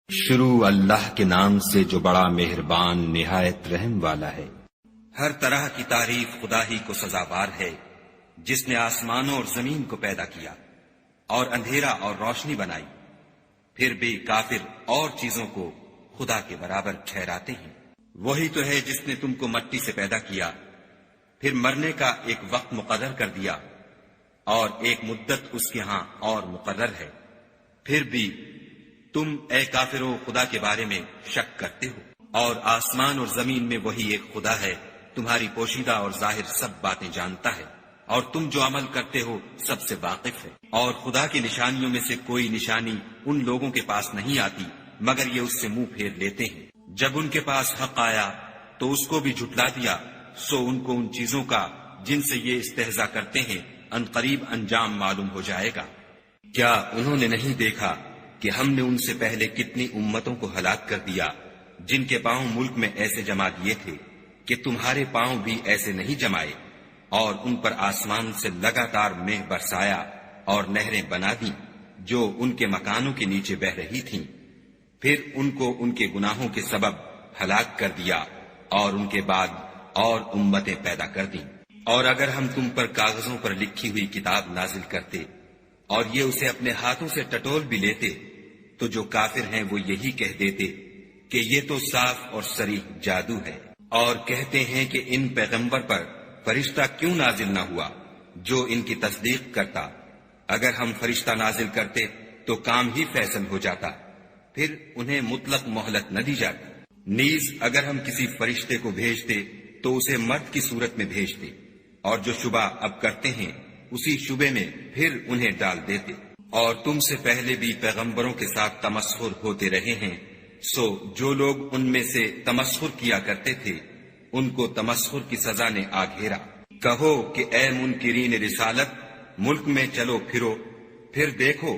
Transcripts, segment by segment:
شروع اللہ کے نام سے جو بڑا مہربان نہایت رحم والا ہے۔ ہر طرح کی تعریف خدا ہی کو سزاوار ہے، جس نے آسمانوں اور زمین کو پیدا کیا اور اندھیرا اور روشنی بنائی۔ پھر بھی کافر اور چیزوں کو خدا کے برابر ٹھہراتے ہیں۔ وہی تو ہے جس نے تم کو مٹی سے پیدا کیا، پھر مرنے کا ایک وقت مقرر کر دیا اور ایک مدت اس کے ہاں اور مقرر ہے۔ پھر بھی تم اے کافروں خدا کے بارے میں شک کرتے ہو، اور آسمان اور زمین میں وہی ایک خدا ہے، تمہاری پوشیدہ اور ظاہر سب باتیں جانتا ہے، اور تم جو عمل کرتے ہو سب سے واقف ہے۔ اور خدا کی نشانیوں میں سے کوئی نشانی ان لوگوں کے پاس نہیں آتی مگر یہ اس سے منہ پھیر لیتے ہیں۔ جب ان کے پاس حق آیا تو اس کو بھی جھٹلا دیا، سو ان کو ان چیزوں کا جن سے یہ استہزاء کرتے ہیں ان قریب انجام معلوم ہو جائے گا۔ کیا انہوں نے نہیں دیکھا کہ ہم نے ان سے پہلے کتنی امتوں کو ہلاک کر دیا جن کے پاؤں ملک میں ایسے جما دیے تھے کہ تمہارے پاؤں بھی ایسے نہیں جمائے، اور ان پر آسمان سے لگاتار مہ برسایا اور نہریں بنا دیں جو ان کے مکانوں کے نیچے بہ رہی تھیں۔ پھر ان کو ان کے گناہوں کے سبب ہلاک کر دیا اور ان کے بعد اور امتیں پیدا کر دیں۔ اور اگر ہم تم پر کاغذوں پر لکھی ہوئی کتاب نازل کرتے اور یہ اسے اپنے ہاتھوں سے ٹٹول بھی لیتے تو جو کافر ہیں وہ یہی کہہ دیتے کہ یہ تو صاف اور صریح جادو ہے، اور کہتے ہیں کہ ان پیغمبر پر فرشتہ کیوں نازل نہ ہوا جو ان کی تصدیق کرتا۔ اگر ہم فرشتہ نازل کرتے تو کام ہی فیصل ہو جاتا، پھر انہیں مطلق مہلت نہ دی جاتی۔ نیز اگر ہم کسی فرشتے کو بھیجتے تو اسے مرد کی صورت میں بھیجتے، اور جو شبہ اب کرتے ہیں اسی شبے میں پھر انہیں ڈال دیتے۔ اور تم سے پہلے بھی پیغمبروں کے ساتھ تمسخر ہوتے رہے ہیں، سو جو لوگ ان میں سے تمسخر کیا کرتے تھے ان کو تمسخر کی سزا نے آ گھیرا۔ کہو کہ اے منکرین رسالت، ملک میں چلو پھرو، پھر دیکھو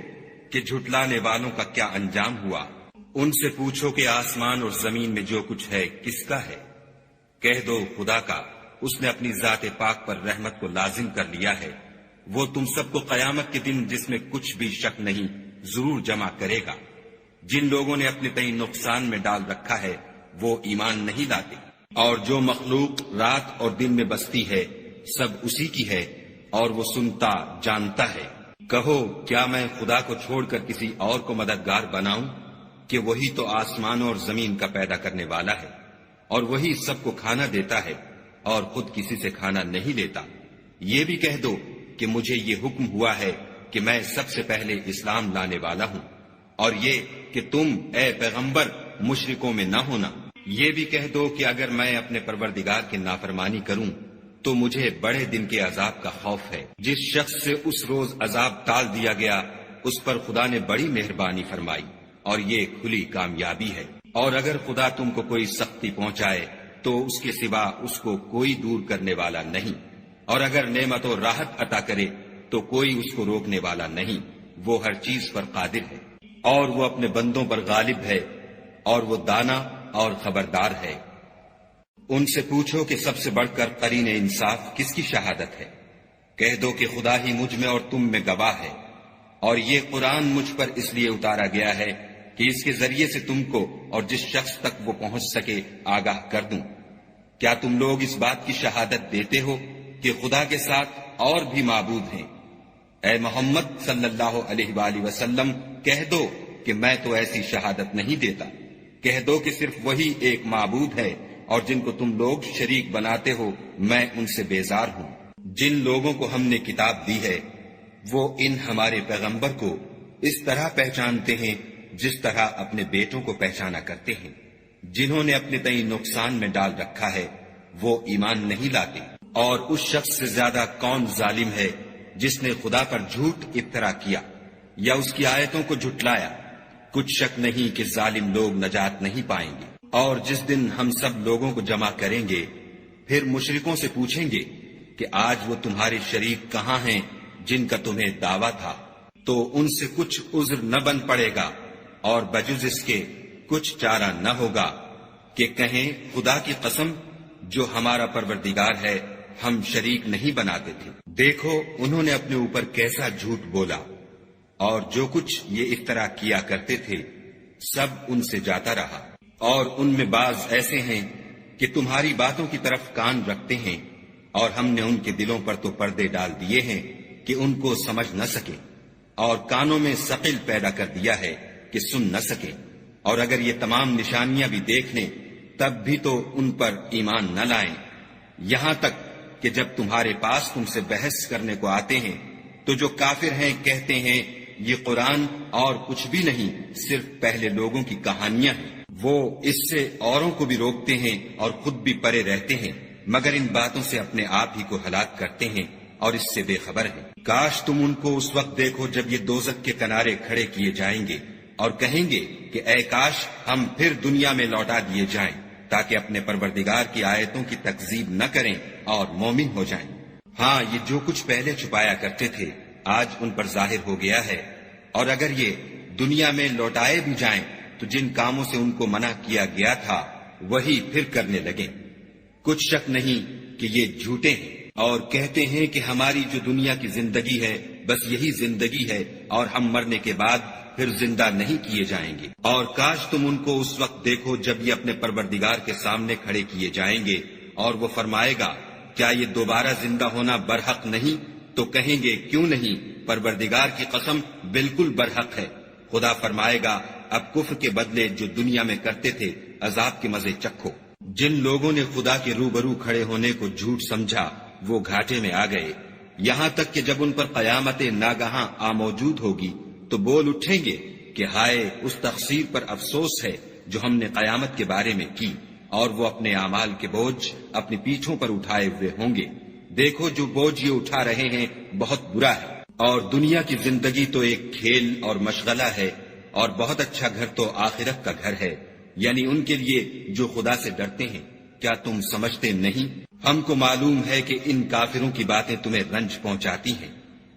کہ جھٹلانے والوں کا کیا انجام ہوا۔ ان سے پوچھو کہ آسمان اور زمین میں جو کچھ ہے کس کا ہے؟ کہہ دو خدا کا، اس نے اپنی ذات پاک پر رحمت کو لازم کر لیا ہے۔ وہ تم سب کو قیامت کے دن جس میں کچھ بھی شک نہیں ضرور جمع کرے گا۔ جن لوگوں نے اپنے تئیں نقصان میں ڈال رکھا ہے وہ ایمان نہیں لاتے، اور جو مخلوق رات اور دن میں بستی ہے سب اسی کی ہے، اور وہ سنتا جانتا ہے۔ کہو کیا میں خدا کو چھوڑ کر کسی اور کو مددگار بناؤں کہ وہی تو آسمانوں اور زمین کا پیدا کرنے والا ہے، اور وہی سب کو کھانا دیتا ہے اور خود کسی سے کھانا نہیں لیتا۔ یہ بھی کہہ دو کہ مجھے یہ حکم ہوا ہے کہ میں سب سے پہلے اسلام لانے والا ہوں، اور یہ کہ تم اے پیغمبر مشرکوں میں نہ ہونا۔ یہ بھی کہہ دو کہ اگر میں اپنے پروردگار کی نافرمانی کروں تو مجھے بڑے دن کے عذاب کا خوف ہے۔ جس شخص سے اس روز عذاب ٹال دیا گیا اس پر خدا نے بڑی مہربانی فرمائی، اور یہ کھلی کامیابی ہے۔ اور اگر خدا تم کو کوئی سختی پہنچائے تو اس کے سوا اس کو کوئی دور کرنے والا نہیں، اور اگر نعمت و راحت عطا کرے تو کوئی اس کو روکنے والا نہیں۔ وہ ہر چیز پر قادر ہے، اور وہ اپنے بندوں پر غالب ہے، اور وہ دانا اور خبردار ہے۔ ان سے پوچھو کہ سب سے بڑھ کر قرین انصاف کس کی شہادت ہے؟ کہہ دو کہ خدا ہی مجھ میں اور تم میں گواہ ہے، اور یہ قرآن مجھ پر اس لیے اتارا گیا ہے کہ اس کے ذریعے سے تم کو اور جس شخص تک وہ پہنچ سکے آگاہ کر دوں۔ کیا تم لوگ اس بات کی شہادت دیتے ہو کہ خدا کے ساتھ اور بھی معبود ہیں؟ اے محمد صلی اللہ علیہ وآلہ وسلم کہہ دو کہ میں تو ایسی شہادت نہیں دیتا۔ کہہ دو کہ صرف وہی ایک معبود ہے، اور جن کو تم لوگ شریک بناتے ہو میں ان سے بیزار ہوں۔ جن لوگوں کو ہم نے کتاب دی ہے وہ ان ہمارے پیغمبر کو اس طرح پہچانتے ہیں جس طرح اپنے بیٹوں کو پہچانا کرتے ہیں۔ جنہوں نے اپنے تئیں نقصان میں ڈال رکھا ہے وہ ایمان نہیں لاتے۔ اور اس شخص سے زیادہ کون ظالم ہے جس نے خدا پر جھوٹ افطرا کیا یا اس کی آیتوں کو جھٹلایا؟ کچھ شک نہیں کہ ظالم لوگ نجات نہیں پائیں گے۔ اور جس دن ہم سب لوگوں کو جمع کریں گے پھر مشرکوں سے پوچھیں گے کہ آج وہ تمہارے شریک کہاں ہیں جن کا تمہیں دعویٰ تھا، تو ان سے کچھ عذر نہ بن پڑے گا، اور بجز اس کے کچھ چارہ نہ ہوگا کہ کہیں خدا کی قسم جو ہمارا پروردگار ہے ہم شریک نہیں بناتے تھے۔ دیکھو انہوں نے اپنے اوپر کیسا جھوٹ بولا، اور جو کچھ یہ افطرا کیا کرتے تھے سب ان سے جاتا رہا، اور ان میں بعض ایسے ہیں کہ تمہاری باتوں کی طرف کان رکھتے ہیں، اور ہم نے ان کے دلوں پر تو پردے ڈال دیے ہیں کہ ان کو سمجھ نہ سکے، اور کانوں میں ثقل پیدا کر دیا ہے کہ سن نہ سکے، اور اگر یہ تمام نشانیاں بھی دیکھ لیں تب بھی تو ان پر ایمان نہ لائیں، یہاں تک کہ جب تمہارے پاس تم سے بحث کرنے کو آتے ہیں تو جو کافر ہیں کہتے ہیں یہ قرآن اور کچھ بھی نہیں، صرف پہلے لوگوں کی کہانیاں ہیں۔ وہ اس سے اوروں کو بھی روکتے ہیں اور خود بھی پرے رہتے ہیں، مگر ان باتوں سے اپنے آپ ہی کو ہلاک کرتے ہیں اور اس سے بے خبر ہیں۔ کاش تم ان کو اس وقت دیکھو جب یہ دوزخ کے کنارے کھڑے کیے جائیں گے اور کہیں گے کہ اے کاش ہم پھر دنیا میں لوٹا دیے جائیں تاکہ اپنے پروردگار کی آیتوں کی تکذیب نہ کریں اور مومن ہو جائیں۔ ہاں، یہ جو کچھ پہلے چھپایا کرتے تھے آج ان پر ظاہر ہو گیا ہے، اور اگر یہ دنیا میں لوٹائے بھی جائیں تو جن کاموں سے ان کو منع کیا گیا تھا وہی پھر کرنے لگیں۔ کچھ شک نہیں کہ یہ جھوٹے ہیں اور کہتے ہیں کہ ہماری جو دنیا کی زندگی ہے بس یہی زندگی ہے اور ہم مرنے کے بعد پھر زندہ نہیں کیے جائیں گے۔ اور کاش تم ان کو اس وقت دیکھو جب یہ اپنے پروردگار کے سامنے کھڑے کیے جائیں گے اور وہ فرمائے گا کیا یہ دوبارہ زندہ ہونا برحق نہیں؟ تو کہیں گے کیوں نہیں، پروردگار کی قسم بالکل برحق ہے۔ خدا فرمائے گا اب کفر کے بدلے جو دنیا میں کرتے تھے عذاب کے مزے چکھو۔ جن لوگوں نے خدا کے روبرو کھڑے ہونے کو جھوٹ سمجھا وہ گھاٹے میں آ گئے، یہاں تک کہ جب ان پر قیامت ناگہاں آ موجود ہوگی تو بول اٹھیں گے کہ ہائے اس تقصیر پر افسوس ہے جو ہم نے قیامت کے بارے میں کی، اور وہ اپنے اعمال کے بوجھ اپنی پیٹھوں پر اٹھائے ہوئے ہوں گے۔ دیکھو جو بوجھ یہ اٹھا رہے ہیں بہت برا ہے، اور دنیا کی زندگی تو ایک کھیل اور مشغلہ ہے، اور بہت اچھا گھر تو آخرت کا گھر ہے، یعنی ان کے لیے جو خدا سے ڈرتے ہیں۔ کیا تم سمجھتے نہیں؟ ہم کو معلوم ہے کہ ان کافروں کی باتیں تمہیں رنج پہنچاتی ہیں،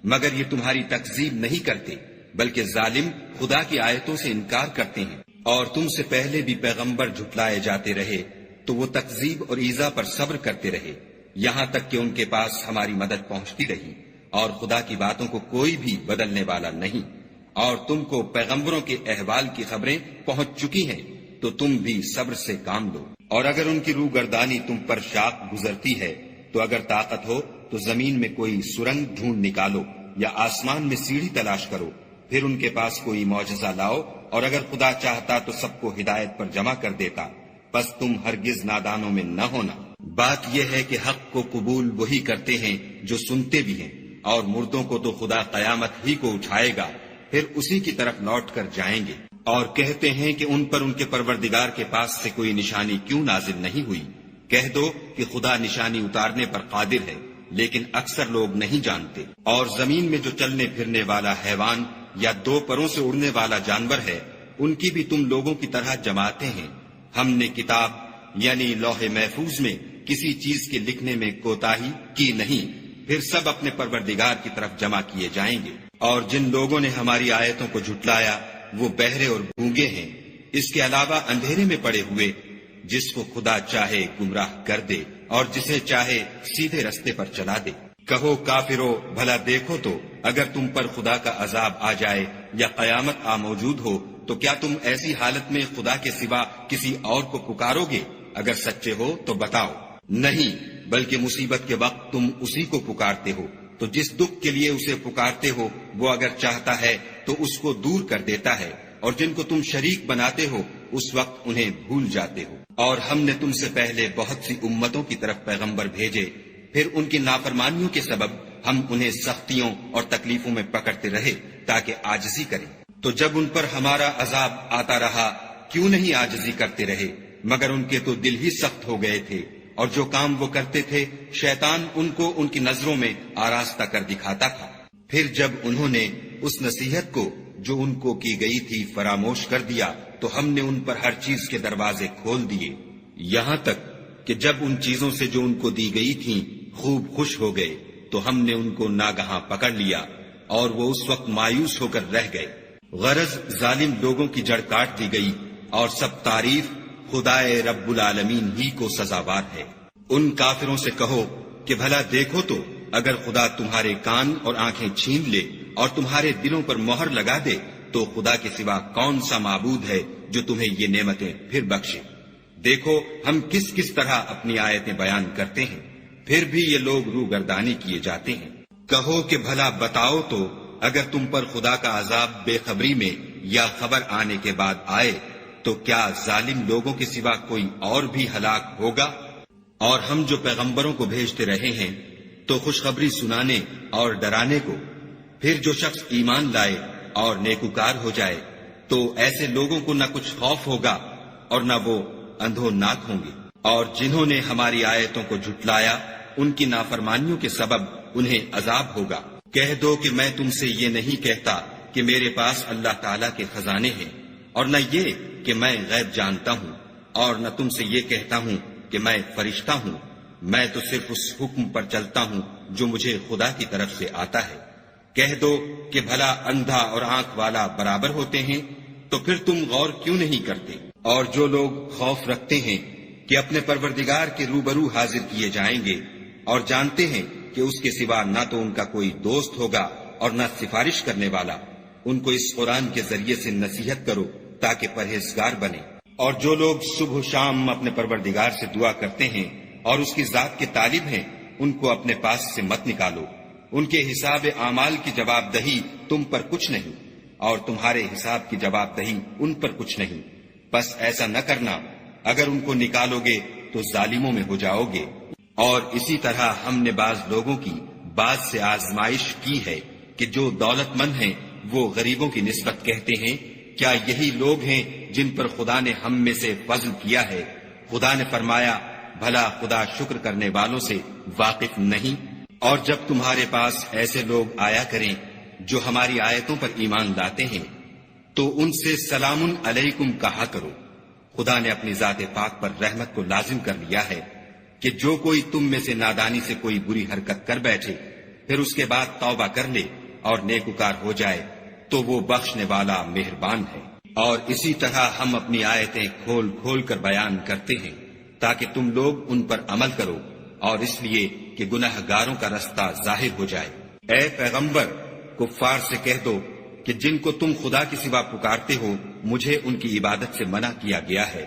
مگر یہ تمہاری تکذیب نہیں کرتے، بلکہ ظالم خدا کی آیتوں سے انکار کرتے ہیں۔ اور تم سے پہلے بھی پیغمبر جھٹلائے جاتے رہے تو وہ تکذیب اور ایذا پر صبر کرتے رہے، یہاں تک کہ ان کے پاس ہماری مدد پہنچتی رہی، اور خدا کی باتوں کو کوئی بھی بدلنے والا نہیں۔ اور تم کو پیغمبروں کے احوال کی خبریں پہنچ چکی ہیں تو تم بھی صبر سے کام لو۔ اور اگر ان کی روگردانی تم پر شاق گزرتی ہے تو اگر طاقت ہو تو زمین میں کوئی سرنگ ڈھونڈ نکالو یا آسمان میں سیڑھی تلاش کرو، پھر ان کے پاس کوئی معجزہ لاؤ، اور اگر خدا چاہتا تو سب کو ہدایت پر جمع کر دیتا، بس تم ہرگز نادانوں میں نہ ہونا۔ بات یہ ہے کہ حق کو قبول وہی کرتے ہیں جو سنتے بھی ہیں، اور مردوں کو تو خدا قیامت ہی کو اٹھائے گا، پھر اسی کی طرف لوٹ کر جائیں گے۔ اور کہتے ہیں کہ ان پر ان کے پروردگار کے پاس سے کوئی نشانی کیوں نازل نہیں ہوئی؟ کہہ دو کہ خدا نشانی اتارنے پر قادر ہے، لیکن اکثر لوگ نہیں جانتے۔ اور زمین میں جو چلنے پھرنے والا حیوان یا دو پروں سے اڑنے والا جانور ہے ان کی بھی تم لوگوں کی طرح جماتے ہیں۔ ہم نے کتاب یعنی لوح محفوظ میں کسی چیز کے لکھنے میں کوتاہی کی نہیں، پھر سب اپنے پروردگار کی طرف جمع کیے جائیں گے۔ اور جن لوگوں نے ہماری آیتوں کو جھٹلایا وہ بہرے اور گونگے ہیں، اس کے علاوہ اندھیرے میں پڑے ہوئے، جس کو خدا چاہے گمراہ کر دے اور جسے چاہے سیدھے رستے پر چلا دے۔ کہو کافرو بھلا دیکھو تو اگر تم پر خدا کا عذاب آ جائے یا قیامت آ موجود ہو تو کیا تم ایسی حالت میں خدا کے سوا کسی اور کو پکارو گے؟ اگر سچے ہو تو بتاؤ۔ نہیں، بلکہ مصیبت کے وقت تم اسی کو پکارتے ہو، تو جس دکھ کے لیے اسے پکارتے ہو وہ اگر چاہتا ہے تو اس کو دور کر دیتا ہے، اور جن کو تم شریک بناتے ہو اس وقت انہیں بھول جاتے ہو۔ اور ہم نے تم سے پہلے بہت سی امتوں کی طرف پیغمبر بھیجے، پھر ان کی نافرمانیوں کے سبب ہم انہیں سختیوں اور تکلیفوں میں پکڑتے رہے تاکہ عاجزی کریں۔ تو جب ان پر ہمارا عذاب آتا رہا کیوں نہیں عاجزی کرتے رہے؟ مگر ان کے تو دل ہی سخت ہو گئے تھے، اور جو کام وہ کرتے تھے شیطان ان کو ان کی نظروں میں آراستہ کر دکھاتا تھا۔ پھر جب انہوں نے اس نصیحت کو جو ان کو کی گئی تھی فراموش کر دیا تو ہم نے ان پر ہر چیز کے دروازے کھول دیے، یہاں تک کہ جب ان چیزوں سے جو ان کو دی گئی تھیں خوب خوش ہو گئے تو ہم نے ان کو ناگہاں پکڑ لیا، اور وہ اس وقت مایوس ہو کر رہ گئے۔ غرض ظالم لوگوں کی جڑ کاٹ دی گئی، اور سب تعریف خدائے رب العالمین ہی کو سزاوار ہے۔ ان کافروں سے کہو کہ بھلا دیکھو تو اگر خدا تمہارے کان اور آنکھیں چھین لے اور تمہارے دلوں پر مہر لگا دے تو خدا کے سوا کون سا معبود ہے جو تمہیں یہ نعمتیں پھر بخشے؟ دیکھو ہم کس کس طرح اپنی آیتیں بیان کرتے ہیں، پھر بھی یہ لوگ روگردانی کیے جاتے ہیں۔ کہو کہ بھلا بتاؤ تو اگر تم پر خدا کا عذاب بے خبری میں یا خبر آنے کے بعد آئے تو کیا ظالم لوگوں کے سوا کوئی اور بھی ہلاک ہوگا؟ اور ہم جو پیغمبروں کو بھیجتے رہے ہیں تو خوشخبری سنانے اور ڈرانے کو، پھر جو شخص ایمان لائے اور نیکوکار ہو جائے تو ایسے لوگوں کو نہ کچھ خوف ہوگا اور نہ وہ اندھوناک ہوں گے۔ اور جنہوں نے ہماری آیتوں کو جھٹلایا ان کی نافرمانیوں کے سبب انہیں عذاب ہوگا۔ کہہ دو کہ میں تم سے یہ نہیں کہتا کہ میرے پاس اللہ تعالیٰ کے خزانے ہیں، اور نہ یہ کہ میں غیب جانتا ہوں، اور نہ تم سے یہ کہتا ہوں کہ میں فرشتہ ہوں۔ میں تو صرف اس حکم پر چلتا ہوں جو مجھے خدا کی طرف سے آتا ہے۔ کہہ دو کہ بھلا اندھا اور آنکھ والا برابر ہوتے ہیں؟ تو پھر تم غور کیوں نہیں کرتے؟ اور جو لوگ خوف رکھتے ہیں کہ اپنے پروردگار کے روبرو حاضر کیے جائیں گے اور جانتے ہیں کہ اس کے سوا نہ تو ان کا کوئی دوست ہوگا اور نہ سفارش کرنے والا، ان کو اس قرآن کے ذریعے سے نصیحت کرو تاکہ پرہیزگار بنے۔ اور جو لوگ صبح و شام اپنے پروردگار سے دعا کرتے ہیں اور اس کی ذات کے طالب ہیں، ان کو اپنے پاس سے مت نکالو۔ ان کے حساب اعمال کی جواب دہی تم پر کچھ نہیں، اور تمہارے حساب کی جواب دہی ان پر کچھ نہیں۔ بس ایسا نہ کرنا، اگر ان کو نکالو گے تو ظالموں میں ہو جاؤ گے۔ اور اسی طرح ہم نے بعض لوگوں کی بعض سے آزمائش کی ہے کہ جو دولت مند ہیں وہ غریبوں کی نسبت کہتے ہیں کیا یہی لوگ ہیں جن پر خدا نے ہم میں سے فضل کیا ہے؟ خدا نے فرمایا بھلا خدا شکر کرنے والوں سے واقف نہیں؟ اور جب تمہارے پاس ایسے لوگ آیا کریں جو ہماری آیتوں پر ایمان لاتے ہیں تو ان سے سلام علیکم کہا کرو۔ خدا نے اپنی ذات پاک پر رحمت کو لازم کر لیا ہے کہ جو کوئی تم میں سے نادانی سے کوئی بری حرکت کر بیٹھے پھر اس کے بعد توبہ کر لے اور نیکوکار ہو جائے تو وہ بخشنے والا مہربان ہے۔ اور اسی طرح ہم اپنی آیتیں کھول کھول کر بیان کرتے ہیں تاکہ تم لوگ ان پر عمل کرو، اور اس لیے کہ گناہ گاروں کا رستہ ظاہر ہو جائے۔ اے پیغمبر، کفار سے کہہ دو کہ جن کو تم خدا کے سوا پکارتے ہو مجھے ان کی عبادت سے منع کیا گیا ہے۔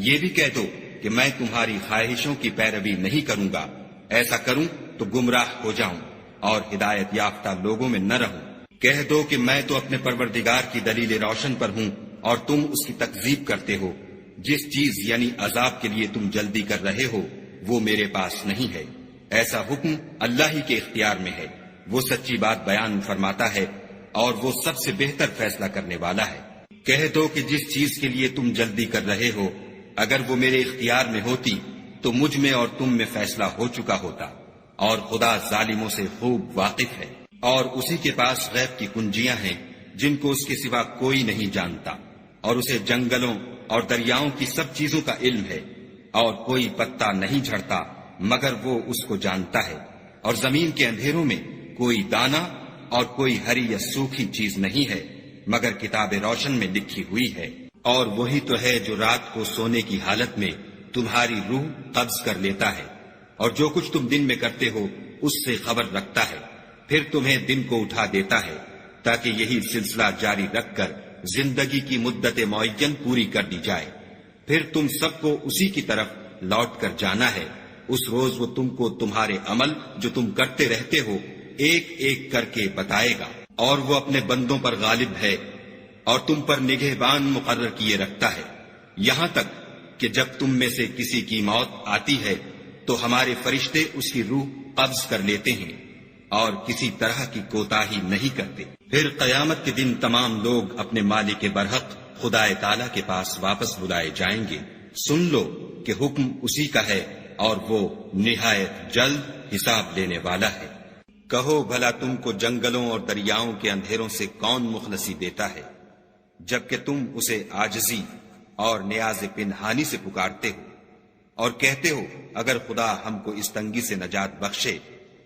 یہ بھی کہہ دو کہ میں تمہاری خواہشوں کی پیروی نہیں کروں گا، ایسا کروں تو گمراہ ہو جاؤں اور ہدایت یافتہ لوگوں میں نہ رہوں۔ کہہ دو کہ میں تو اپنے پروردگار کی دلیل روشن پر ہوں اور تم اس کی تکذیب کرتے ہو۔ جس چیز یعنی عذاب کے لیے تم جلدی کر رہے ہو وہ میرے پاس نہیں ہے، ایسا حکم اللہ ہی کے اختیار میں ہے۔ وہ سچی بات بیان فرماتا ہے اور وہ سب سے بہتر فیصلہ کرنے والا ہے۔ کہہ دو کہ جس چیز کے لیے تم جلدی کر رہے ہو اگر وہ میرے اختیار میں ہوتی تو مجھ میں اور تم میں فیصلہ ہو چکا ہوتا، اور خدا ظالموں سے خوب واقف ہے۔ اور اسی کے پاس غیب کی کنجیاں ہیں جن کو اس کے سوا کوئی نہیں جانتا، اور اسے جنگلوں اور دریاؤں کی سب چیزوں کا علم ہے، اور کوئی پتا نہیں جھڑتا مگر وہ اس کو جانتا ہے، اور زمین کے اندھیروں میں کوئی دانہ اور کوئی ہری یا سوکھی چیز نہیں ہے مگر کتاب روشن میں لکھی ہوئی ہے۔ اور وہی تو ہے جو رات کو سونے کی حالت میں تمہاری روح قبض کر لیتا ہے، اور جو کچھ تم دن میں کرتے ہو اس سے خبر رکھتا ہے، پھر تمہیں دن کو اٹھا دیتا ہے تاکہ یہی سلسلہ جاری رکھ کر زندگی کی مدت معین پوری کر دی جائے۔ پھر تم سب کو اسی کی طرف لوٹ کر جانا ہے۔ اس روز وہ تم کو تمہارے عمل جو تم کرتے رہتے ہو ایک ایک کر کے بتائے گا، اور وہ اپنے بندوں پر غالب ہے اور تم پر نگہبان مقرر کیے رکھتا ہے، یہاں تک کہ جب تم میں سے کسی کی موت آتی ہے تو ہمارے فرشتے اس کی روح قبض کر لیتے ہیں اور کسی طرح کی کوتاہی نہیں کرتے۔ پھر قیامت کے دن تمام لوگ اپنے مالک برحق خدا تعالی کے پاس واپس بلائے جائیں گے۔ سن لو کہ حکم اسی کا ہے اور وہ نہایت جلد حساب لینے والا ہے۔ کہو بھلا تم کو جنگلوں اور دریاؤں کے اندھیروں سے کون مخلصی دیتا ہے جبکہ تم اسے عاجزی اور نیاز پنہانی سے پکارتے ہو اور کہتے ہو اگر خدا ہم کو اس تنگی سے نجات بخشے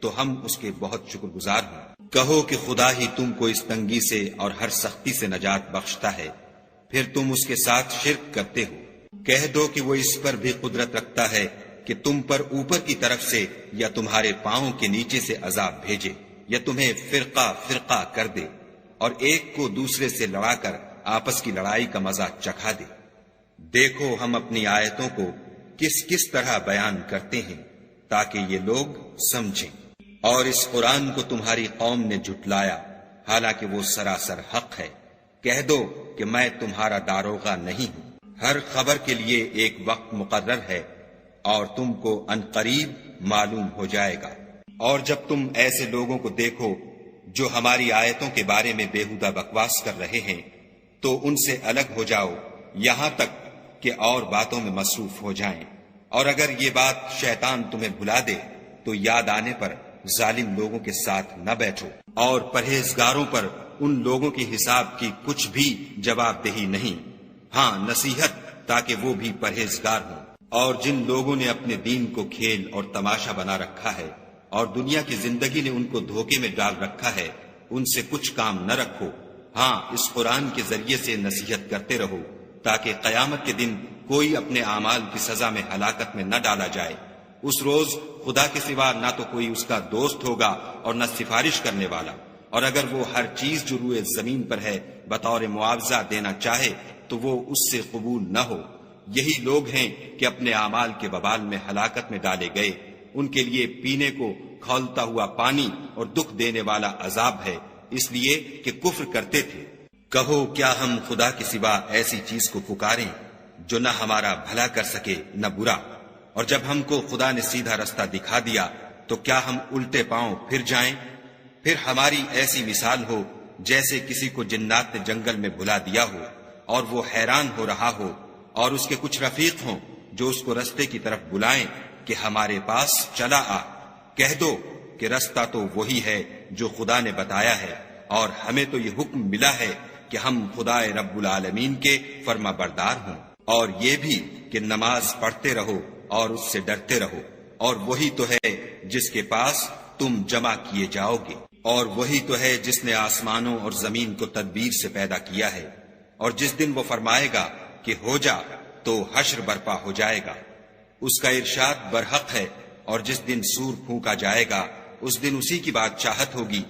تو ہم اس کے بہت شکر گزار ہوں۔ کہو کہ خدا ہی تم کو اس تنگی سے اور ہر سختی سے نجات بخشتا ہے، پھر تم اس کے ساتھ شرک کرتے ہو۔ کہہ دو کہ وہ اس پر بھی قدرت رکھتا ہے کہ تم پر اوپر کی طرف سے یا تمہارے پاؤں کے نیچے سے عذاب بھیجے یا تمہیں فرقہ فرقہ کر دے، اور ایک کو دوسرے سے لڑا کر آپس کی لڑائی کا مزہ چکھا دے۔ دیکھو ہم اپنی آیتوں کو کس کس طرح بیان کرتے ہیں تاکہ یہ لوگ سمجھیں۔ اور اس قرآن کو تمہاری قوم نے جھٹلایا حالانکہ وہ سراسر حق ہے۔ کہہ دو کہ میں تمہارا داروغہ نہیں ہوں۔ ہر خبر کے لیے ایک وقت مقرر ہے اور تم کو عنقریب معلوم ہو جائے گا۔ اور جب تم ایسے لوگوں کو دیکھو جو ہماری آیتوں کے بارے میں بےہودہ بکواس کر رہے ہیں تو ان سے الگ ہو جاؤ یہاں تک کہ اور باتوں میں مصروف ہو جائیں۔ اور اگر یہ بات شیطان تمہیں بھلا دے تو یاد آنے پر ظالم لوگوں کے ساتھ نہ بیٹھو۔ اور پرہیزگاروں پر ان لوگوں کے حساب کی کچھ بھی جواب دہی نہیں، ہاں نصیحت تاکہ وہ بھی پرہیزگار ہوں۔ اور جن لوگوں نے اپنے دین کو کھیل اور تماشا بنا رکھا ہے اور دنیا کی زندگی نے ان کو دھوکے میں ڈال رکھا ہے، ان سے کچھ کام نہ رکھو۔ ہاں اس قرآن کے ذریعے سے نصیحت کرتے رہو تاکہ قیامت کے دن کوئی اپنے اعمال کی سزا میں ہلاکت میں نہ ڈالا جائے۔ اس روز خدا کے سوا نہ تو کوئی اس کا دوست ہوگا اور نہ سفارش کرنے والا، اور اگر وہ ہر چیز جو روئے زمین پر ہے بطور معاوضہ دینا چاہے تو وہ اس سے قبول نہ ہو۔ یہی لوگ ہیں کہ اپنے اعمال کے وبال میں ہلاکت میں ڈالے گئے۔ ان کے لیے پینے کو کھولتا ہوا پانی اور دکھ دینے والا عذاب ہے، اس لیے کہ کفر کرتے تھے۔ کہو کیا ہم خدا کے سوا ایسی چیز کو پکاریں جو نہ ہمارا بھلا کر سکے نہ برا؟ اور جب ہم کو خدا نے سیدھا رستہ دکھا دیا تو کیا ہم الٹے پاؤں پھر جائیں؟ پھر ہماری ایسی مثال ہو جیسے کسی کو جنات نے جنگل میں بھلا دیا ہو اور وہ حیران ہو رہا ہو، اور اس کے کچھ رفیق ہوں جو اس کو رستے کی طرف بلائیں کہ ہمارے پاس چلا آ۔ کہہ دو کہ رستہ تو وہی ہے جو خدا نے بتایا ہے، اور ہمیں تو یہ حکم ملا ہے کہ ہم خدا رب العالمین کے فرما بردار ہوں، اور یہ بھی کہ نماز پڑھتے رہو اور اس سے ڈرتے رہو، اور وہی تو ہے جس کے پاس تم جمع کیے جاؤ گے، اور وہی تو ہے جس نے آسمانوں اور زمین کو تدبیر سے پیدا کیا ہے، اور جس دن وہ فرمائے گا کہ ہو جا تو حشر برپا ہو جائے گا۔ اس کا ارشاد برحق ہے، اور جس دن سور پھونکا جائے گا اس دن اسی کی بادشاہت ہوگی۔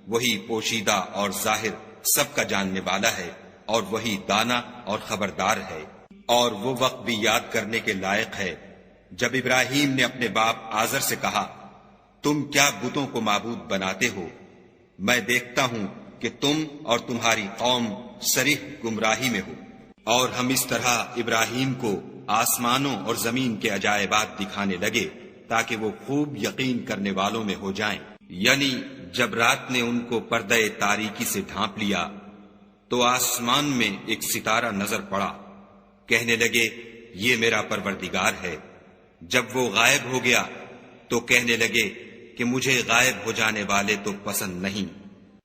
وہی پوشیدہ اور ظاہر سب کا جاننے والا ہے، اور وہی دانا اور خبردار ہے۔ اور وہ وقت بھی یاد کرنے کے لائق ہے جب ابراہیم نے اپنے باپ آزر سے کہا، تم کیا بتوں کو معبود بناتے ہو؟ میں دیکھتا ہوں کہ تم اور تمہاری قوم صریح گمراہی میں ہو۔ اور ہم اس طرح ابراہیم کو آسمانوں اور زمین کے عجائبات دکھانے لگے تاکہ وہ خوب یقین کرنے والوں میں ہو جائیں۔ یعنی جب رات نے ان کو پردہ تاریکی سے ڈھانپ لیا تو آسمان میں ایک ستارہ نظر پڑا، کہنے لگے یہ میرا پروردگار ہے۔ جب وہ غائب ہو گیا تو کہنے لگے کہ مجھے غائب ہو جانے والے تو پسند نہیں۔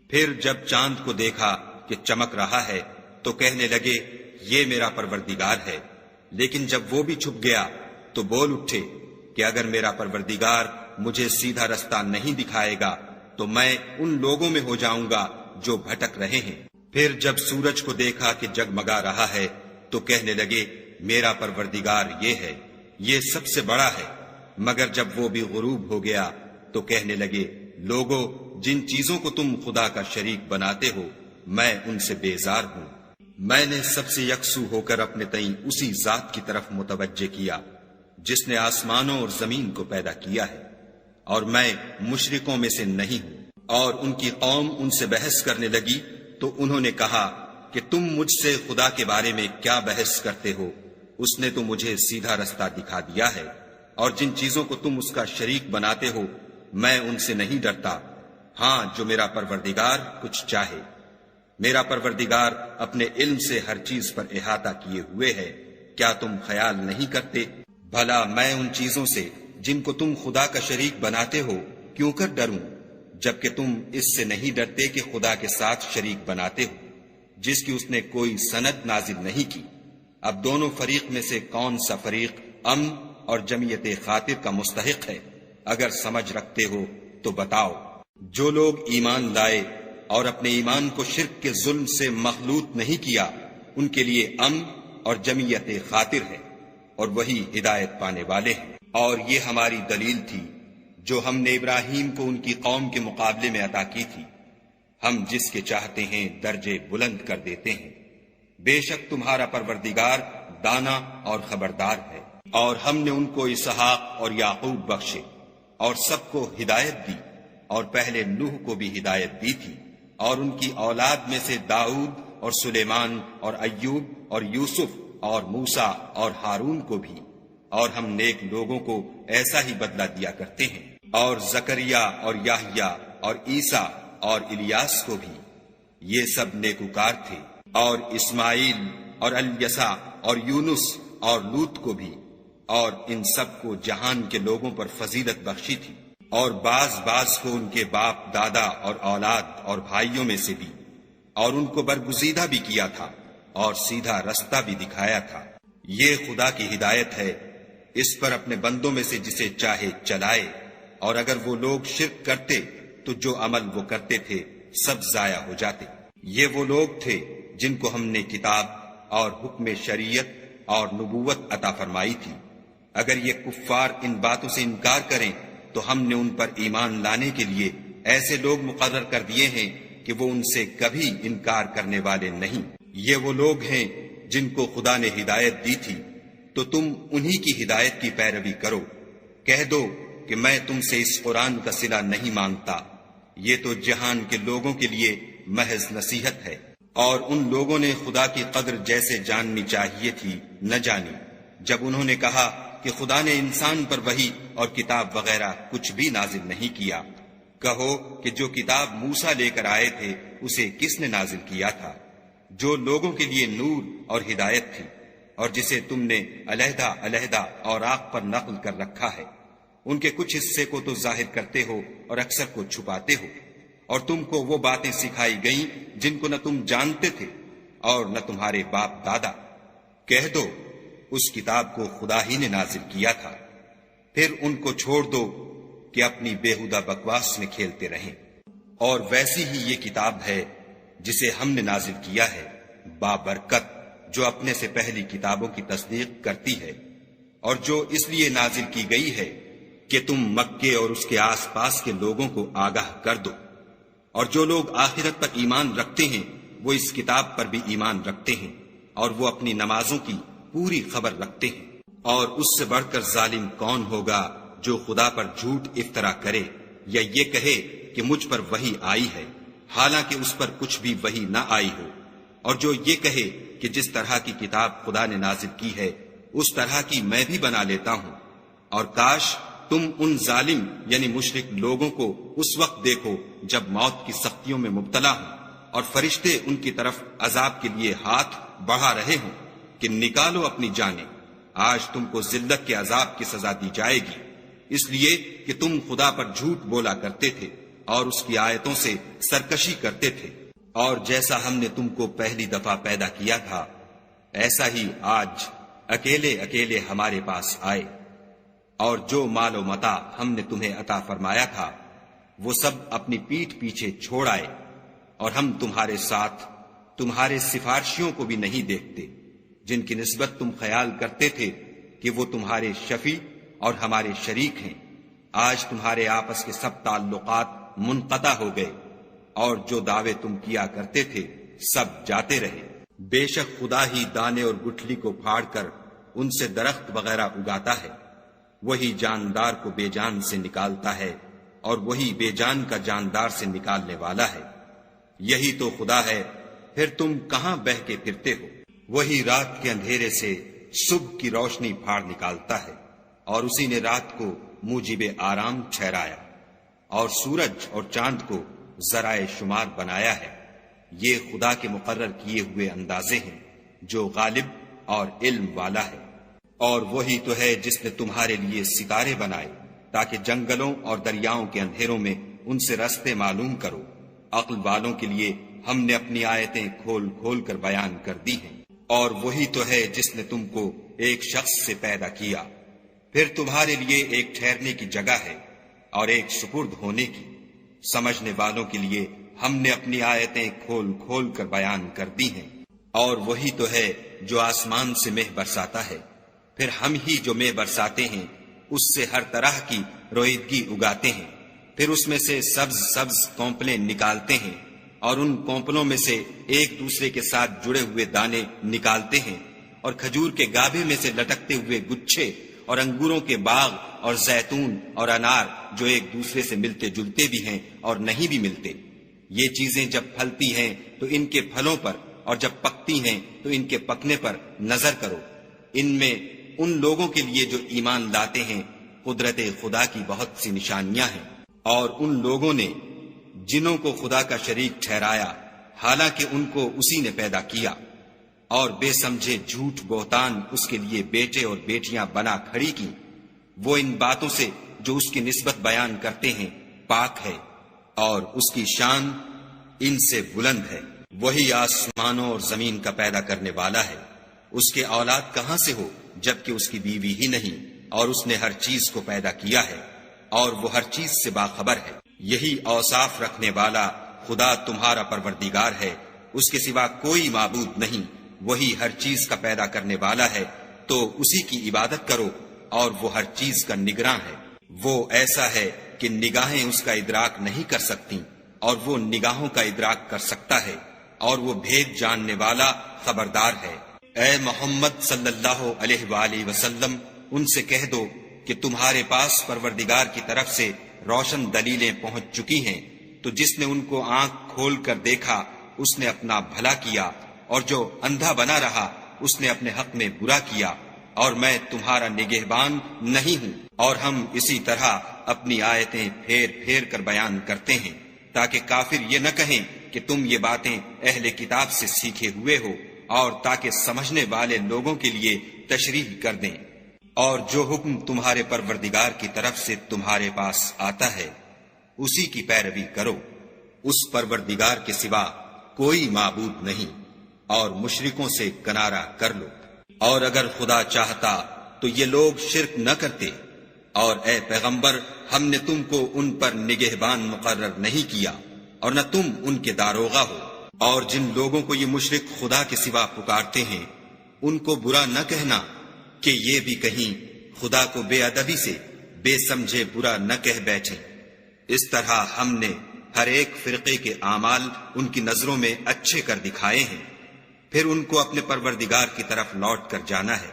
پھر جب چاند کو دیکھا کہ چمک رہا ہے تو کہنے لگے یہ میرا پروردگار ہے۔ لیکن جب وہ بھی چھپ گیا تو بول اٹھے کہ اگر میرا پروردگار مجھے سیدھا رستہ نہیں دکھائے گا تو میں ان لوگوں میں ہو جاؤں گا جو بھٹک رہے ہیں۔ پھر جب سورج کو دیکھا کہ جگمگا رہا ہے تو کہنے لگے میرا پروردگار یہ ہے، یہ سب سے بڑا ہے۔ مگر جب وہ بھی غروب ہو گیا تو کہنے لگے لوگو جن چیزوں کو تم خدا کا شریک بناتے ہو میں ان سے بیزار ہوں۔ میں نے سب سے یکسو ہو کر اپنے تئیں اسی ذات کی طرف متوجہ کیا جس نے آسمانوں اور زمین کو پیدا کیا ہے، اور میں مشرکوں میں سے نہیں ہوں۔ اور ان کی قوم ان سے بحث کرنے لگی تو انہوں نے کہا کہ تم مجھ سے خدا کے بارے میں کیا بحث کرتے ہو؟ اس نے تو مجھے سیدھا رستہ دکھا دیا ہے، اور جن چیزوں کو تم اس کا شریک بناتے ہو میں ان سے نہیں ڈرتا، ہاں جو میرا پروردگار کچھ چاہے۔ میرا پروردگار اپنے علم سے ہر چیز پر احاطہ کیے ہوئے ہے، کیا تم خیال نہیں کرتے؟ بھلا میں ان چیزوں سے جن کو تم خدا کا شریک بناتے ہو کیوں کر ڈروں، جبکہ تم اس سے نہیں ڈرتے کہ خدا کے ساتھ شریک بناتے ہو جس کی اس نے کوئی سند نازل نہیں کی۔ اب دونوں فریق میں سے کون سا فریق امن اور جمعیت خاطر کا مستحق ہے؟ اگر سمجھ رکھتے ہو تو بتاؤ۔ جو لوگ ایمان لائے اور اپنے ایمان کو شرک کے ظلم سے مخلوط نہیں کیا ان کے لیے امن اور جمعیت خاطر ہے، اور وہی ہدایت پانے والے ہیں۔ اور یہ ہماری دلیل تھی جو ہم نے ابراہیم کو ان کی قوم کے مقابلے میں عطا کی تھی۔ ہم جس کے چاہتے ہیں درجے بلند کر دیتے ہیں۔ بے شک تمہارا پروردگار دانا اور خبردار ہے۔ اور ہم نے ان کو اسحاق اور یعقوب بخشے اور سب کو ہدایت دی، اور پہلے نوح کو بھی ہدایت دی تھی، اور ان کی اولاد میں سے داؤد اور سلیمان اور ایوب اور یوسف اور موسیٰ اور ہارون کو بھی، اور ہم نیک لوگوں کو ایسا ہی بدلہ دیا کرتے ہیں، اور زکریا اور یحییٰ اور عیسیٰ اور الیاس کو بھی، یہ سب نیکوکار تھے، اور اسماعیل اور الیسع اور یونس اور لوط کو بھی، اور ان سب کو جہان کے لوگوں پر فضیلت بخشی تھی، اور بعض کو ان کے باپ دادا اور اولاد اور بھائیوں میں سے بھی، اور ان کو برگزیدہ بھی کیا تھا اور سیدھا رستہ بھی دکھایا تھا۔ یہ خدا کی ہدایت ہے، اس پر اپنے بندوں میں سے جسے چاہے چلائے، اور اگر وہ لوگ شرک کرتے تو جو عمل وہ کرتے تھے سب ضائع ہو جاتے۔ یہ وہ لوگ تھے جن کو ہم نے کتاب اور حکم شریعت اور نبوت عطا فرمائی تھی۔ اگر یہ کفار ان باتوں سے انکار کریں تو ہم نے ان پر ایمان لانے کے لیے ایسے لوگ مقرر کر دیے ہیں کہ وہ ان سے کبھی انکار کرنے والے نہیں۔ یہ وہ لوگ ہیں جن کو خدا نے ہدایت دی تھی، تو تم انہی کی ہدایت کی پیروی کرو۔ کہہ دو کہ میں تم سے اس قرآن کا صلہ نہیں مانگتا، یہ تو جہان کے لوگوں کے لیے محض نصیحت ہے۔ اور ان لوگوں نے خدا کی قدر جیسے جاننی چاہیے تھی نہ جانی، جب انہوں نے کہا کہ خدا نے انسان پر وحی اور کتاب وغیرہ کچھ بھی نازل نہیں کیا۔ کہو کہ جو کتاب موسیٰ لے کر آئے تھے اسے کس نے نازل کیا تھا، جو لوگوں کے لیے نور اور ہدایت تھی، اور جسے تم نے علیحدہ علیحدہ اوراق پر نقل کر رکھا ہے۔ ان کے کچھ حصے کو تو ظاہر کرتے ہو اور اکثر کو چھپاتے ہو، اور تم کو وہ باتیں سکھائی گئیں جن کو نہ تم جانتے تھے اور نہ تمہارے باپ دادا۔ کہہ دو اس کتاب کو خدا ہی نے نازل کیا تھا، پھر ان کو چھوڑ دو کہ اپنی بےہودہ بکواس میں کھیلتے رہیں۔ اور ویسی ہی یہ کتاب ہے جسے ہم نے نازل کیا ہے، بابرکت، جو اپنے سے پہلی کتابوں کی تصدیق کرتی ہے، اور جو اس لیے نازل کی گئی ہے کہ تم مکے اور اس کے آس پاس کے لوگوں کو آگاہ کر دو۔ اور جو لوگ آخرت پر ایمان رکھتے ہیں وہ اس کتاب پر بھی ایمان رکھتے ہیں، اور وہ اپنی نمازوں کی پوری خبر رکھتے ہیں۔ اور اس سے بڑھ کر ظالم کون ہوگا جو خدا پر جھوٹ افطرا کرے یا یہ کہے کہ مجھ پر وحی آئی ہے حالانکہ اس پر کچھ بھی وحی نہ آئی ہو، اور جو یہ کہے کہ جس طرح کی کتاب خدا نے نازل کی ہے اس طرح کی میں بھی بنا لیتا ہوں۔ اور کاش تم ان ظالم یعنی مشرک لوگوں کو اس وقت دیکھو جب موت کی سختیوں میں مبتلا ہوں اور فرشتے ان کی طرف عذاب کے لیے ہاتھ بڑھا رہے ہوں کہ نکالو اپنی جانیں، آج تم کو ذلت کے عذاب کی سزا دی جائے گی، اس لیے کہ تم خدا پر جھوٹ بولا کرتے تھے اور اس کی آیتوں سے سرکشی کرتے تھے۔ اور جیسا ہم نے تم کو پہلی دفعہ پیدا کیا تھا ایسا ہی آج اکیلے اکیلے ہمارے پاس آئے، اور جو مال و متاع ہم نے تمہیں عطا فرمایا تھا وہ سب اپنی پیٹھ پیچھے چھوڑ آئے، اور ہم تمہارے ساتھ تمہارے سفارشیوں کو بھی نہیں دیکھتے جن کی نسبت تم خیال کرتے تھے کہ وہ تمہارے شفیع اور ہمارے شریک ہیں۔ آج تمہارے آپس کے سب تعلقات منقطع ہو گئے، اور جو دعوے تم کیا کرتے تھے سب جاتے رہے۔ بے شک خدا ہی دانے اور گٹھلی کو پھاڑ کر ان سے درخت وغیرہ اگاتا ہے، وہی جاندار کو بے جان سے نکالتا ہے، اور وہی بے جان کا جاندار سے نکالنے والا ہے۔ یہی تو خدا ہے، پھر تم کہاں بہہ کے پھرتے ہو؟ وہی رات کے اندھیرے سے صبح کی روشنی پھاڑ نکالتا ہے، اور اسی نے رات کو موجب آرام ٹھہرایا، اور سورج اور چاند کو ذرائع شمار بنایا ہے۔ یہ خدا کے مقرر کیے ہوئے اندازے ہیں جو غالب اور علم والا ہے۔ اور وہی تو ہے جس نے تمہارے لیے ستارے بنائے تاکہ جنگلوں اور دریاؤں کے اندھیروں میں ان سے رستے معلوم کرو۔ عقل والوں کے لیے ہم نے اپنی آیتیں کھول کھول کر بیان کر دی ہیں۔ اور وہی تو ہے جس نے تم کو ایک شخص سے پیدا کیا، پھر تمہارے لیے ایک ٹھہرنے کی جگہ ہے اور ایک سپرد ہونے کی۔ سمجھنے والوں کے لیے ہم نے اپنی آیتیں کھول کھول کر بیان کر دی ہیں۔ اور وہی تو ہے جو آسمان سے مہ برساتا ہے، پھر ہم ہی جو مہ برساتے ہیں اس سے ہر طرح کی رویدگی اگاتے ہیں، پھر اس میں سے سبز سبز کونپلیں نکالتے ہیں، اور ان کونپلوں میں سے ایک دوسرے کے ساتھ جڑے ہوئے دانے نکالتے ہیں، اور کھجور کے گابھے میں سے لٹکتے ہوئے گچھے، اور انگوروں کے باغ اور زیتون اور انار جو ایک دوسرے سے ملتے جلتے بھی ہیں اور نہیں بھی ملتے۔ یہ چیزیں جب پھلتی ہیں تو ان کے پھلوں پر، اور جب پکتی ہیں تو ان کے پکنے پر نظر کرو۔ ان میں ان لوگوں کے لیے جو ایمان لاتے ہیں قدرت خدا کی بہت سی نشانیاں ہیں، اور ان لوگوں نے جنوں کو خدا کا شریک ٹھہرایا حالانکہ ان کو اسی نے پیدا کیا، اور بے سمجھے جھوٹ بہتان اس کے لیے بیٹے اور بیٹیاں بنا کھڑی کی۔ وہ ان باتوں سے جو اس کی نسبت بیان کرتے ہیں پاک ہے، اور اس کی شان ان سے بلند ہے۔ وہی آسمانوں اور زمین کا پیدا کرنے والا ہے، اس کے اولاد کہاں سے ہو جبکہ اس کی بیوی ہی نہیں، اور اس نے ہر چیز کو پیدا کیا ہے، اور وہ ہر چیز سے باخبر ہے۔ یہی اوصاف رکھنے والا خدا تمہارا پروردگار ہے، اس کے سوا کوئی معبود نہیں۔ وہی ہر چیز کا پیدا کرنے والا ہے، تو اسی کی عبادت کرو، اور وہ ہر چیز کا نگراں ہے۔ وہ ایسا ہے کہ نگاہیں اس کا ادراک نہیں کر سکتی، اور وہ نگاہوں کا ادراک کر سکتا ہے، اور وہ بھید جاننے والا خبردار ہے۔ اے محمد صلی اللہ علیہ وآلہ وسلم، ان سے کہہ دو کہ تمہارے پاس پروردگار کی طرف سے روشن دلیلیں پہنچ چکی ہیں، تو جس نے ان کو آنکھ کھول کر دیکھا اس نے اپنا بھلا کیا، اور جو اندھا بنا رہا اس نے اپنے حق میں برا کیا، اور میں تمہارا نگہبان نہیں ہوں۔ اور ہم اسی طرح اپنی آیتیں پھیر پھیر کر بیان کرتے ہیں تاکہ کافر یہ نہ کہیں کہ تم یہ باتیں اہل کتاب سے سیکھے ہوئے ہو، اور تاکہ سمجھنے والے لوگوں کے لیے تشریح کر دیں۔ اور جو حکم تمہارے پروردگار کی طرف سے تمہارے پاس آتا ہے اسی کی پیروی کرو، اس پروردگار کے سوا کوئی معبود نہیں، اور مشرکوں سے کنارہ کر لو۔ اور اگر خدا چاہتا تو یہ لوگ شرک نہ کرتے، اور اے پیغمبر ہم نے تم کو ان پر نگہبان مقرر نہیں کیا، اور نہ تم ان کے داروغہ ہو۔ اور جن لوگوں کو یہ مشرک خدا کے سوا پکارتے ہیں ان کو برا نہ کہنا کہ یہ بھی کہیں خدا کو بے ادبی سے بے سمجھے برا نہ کہہ بیٹھیں۔ اس طرح ہم نے ہر ایک فرقے کے اعمال ان کی نظروں میں اچھے کر دکھائے ہیں، پھر ان کو اپنے پروردگار کی طرف لوٹ کر جانا ہے،